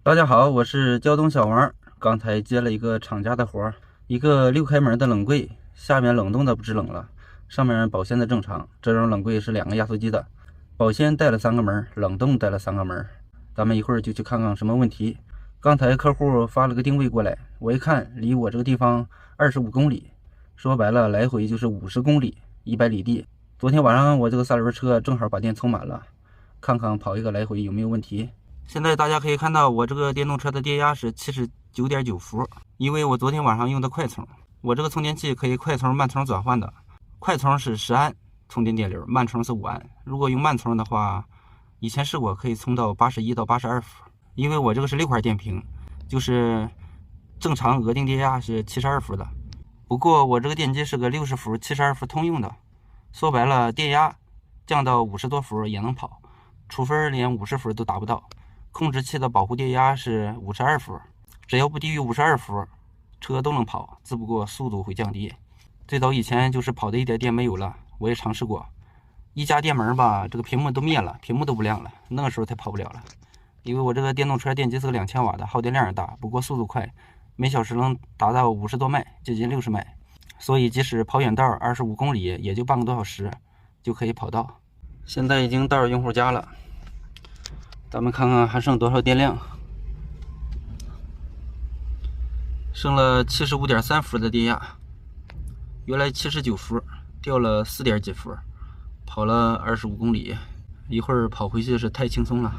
大家好，我是胶东小王。刚才接了一个厂家的活儿，一个6开门的冷柜，下面冷冻的不制冷了，上面保鲜的正常。这种冷柜是2个压缩机的，保鲜带了3个门，冷冻带了3个门。咱们一会儿就去看看什么问题。刚才客户发了个定位过来，我一看离我这个地方25公里，说白了来回就是50公里，100里地。昨天晚上我这个3轮车正好把电充满了，看看跑一个来回有没有问题。现在大家可以看到，我这个电动车的电压是79.9伏，因为我昨天晚上用的快充。我这个充电器可以快充、慢充转换的，快充是10安充电电流，慢充是5安。如果用慢充的话，以前试过可以充到81到82伏，因为我这个是6块电瓶，就是正常额定电压是72伏的。不过我这个电机是个60伏、72伏通用的，说白了，电压降到50多伏也能跑，除非连50伏都达不到。控制器的保护电压是52伏，只要不低于52伏，车都能跑，只不过速度会降低。最早以前就是跑的一点电没有了，我也尝试过，一加电门吧，这个屏幕都灭了，屏幕都不亮了，那个时候才跑不了了。因为我这个电动车电机是个2000瓦的，耗电量也大，不过速度快，每小时能达到50多迈，接近60迈，所以即使跑远道25公里，也就半个多小时就可以跑到。现在已经到用户家了。咱们看看还剩多少电量，剩了75.3伏的电压，原来79伏，掉了4点几伏，跑了25公里，一会儿跑回去是太轻松了。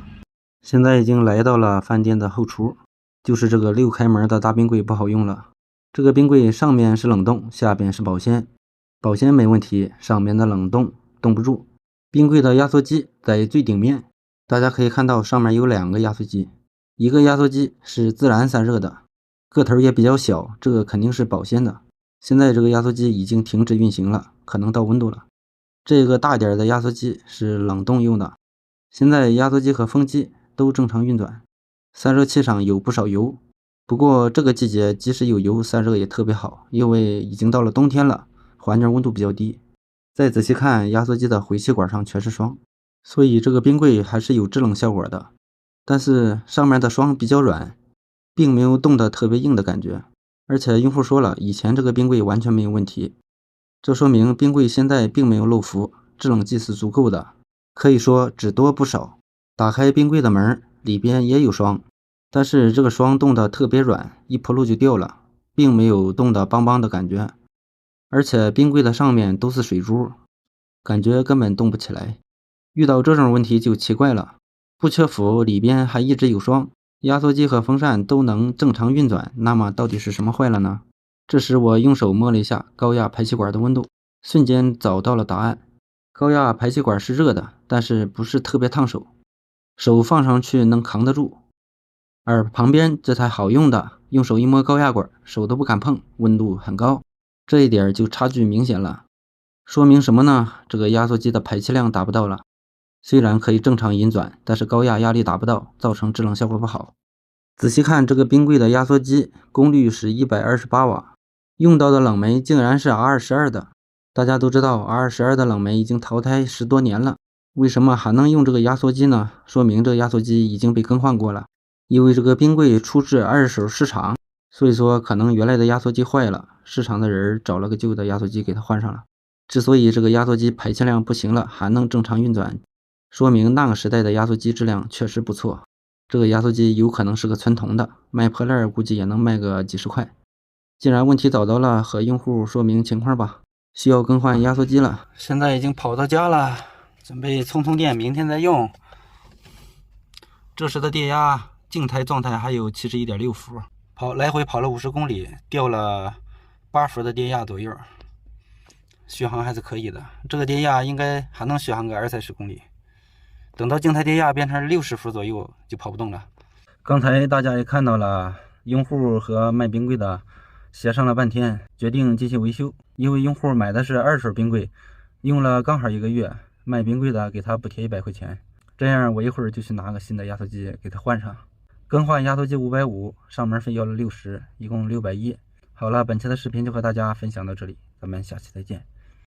现在已经来到了饭店的后厨，就是这个6开门的大冰柜不好用了。这个冰柜上面是冷冻，下边是保鲜，保鲜没问题，上面的冷冻冻不住。冰柜的压缩机在最顶面。大家可以看到上面有2个压缩机，一个压缩机是自然散热的，个头也比较小，这个肯定是保鲜的。现在这个压缩机已经停止运行了，可能到温度了。这个大点的压缩机是冷冻用的，现在压缩机和风机都正常运转，散热器上有不少油。不过这个季节即使有油，散热也特别好，因为已经到了冬天了，环境温度比较低。再仔细看，压缩机的回气管上全是霜。所以这个冰柜还是有制冷效果的，但是上面的霜比较软，并没有冻得特别硬的感觉。而且用户说了，以前这个冰柜完全没有问题，这说明冰柜现在并没有漏伏，制冷剂是足够的，可以说只多不少。打开冰柜的门，里边也有霜，但是这个霜冻得特别软，一破路就掉了，并没有冻得邦邦的感觉。而且冰柜的上面都是水珠，感觉根本冻不起来。遇到这种问题就奇怪了，不缺氟，里边还一直有霜，压缩机和风扇都能正常运转，那么到底是什么坏了呢？这时我用手摸了一下高压排气管的温度，瞬间找到了答案。高压排气管是热的，但是不是特别烫手，手放上去能扛得住。而旁边这台好用的，用手一摸高压管，手都不敢碰，温度很高，这一点就差距明显了。说明什么呢？这个压缩机的排气量达不到了。虽然可以正常运转，但是高压压力达不到，造成制冷效果不好。仔细看这个冰柜的压缩机，功率是128瓦，用到的冷媒竟然是 R12的。大家都知道 R12的冷媒已经淘汰10多年了，为什么还能用这个压缩机呢？说明这个压缩机已经被更换过了。因为这个冰柜出自二手市场，所以说可能原来的压缩机坏了，市场的人找了个旧的压缩机给它换上了。之所以这个压缩机排气量不行了，还能正常运转，说明那个时代的压缩机质量确实不错。这个压缩机有可能是个纯铜的，卖破烂估计也能卖个几十块。既然问题找到了，和用户说明情况吧，需要更换压缩机了。现在已经跑到家了，准备充电，明天再用。这时的电压静态状态还有71.6伏，来回跑了50公里，掉了8伏的电压左右，续航还是可以的。这个电压应该还能续航个20-30公里。等到静态电压变成60伏左右就跑不动了。刚才大家也看到了，用户和卖冰柜的协商了半天，决定进行维修。因为用户买的是2手冰柜，用了刚好1个月，卖冰柜的给他补贴100块钱。这样我一会儿就去拿个新的压缩机给他换上。更换压缩机550，上门费要了60，一共610。好了，本期的视频就和大家分享到这里，咱们下期再见。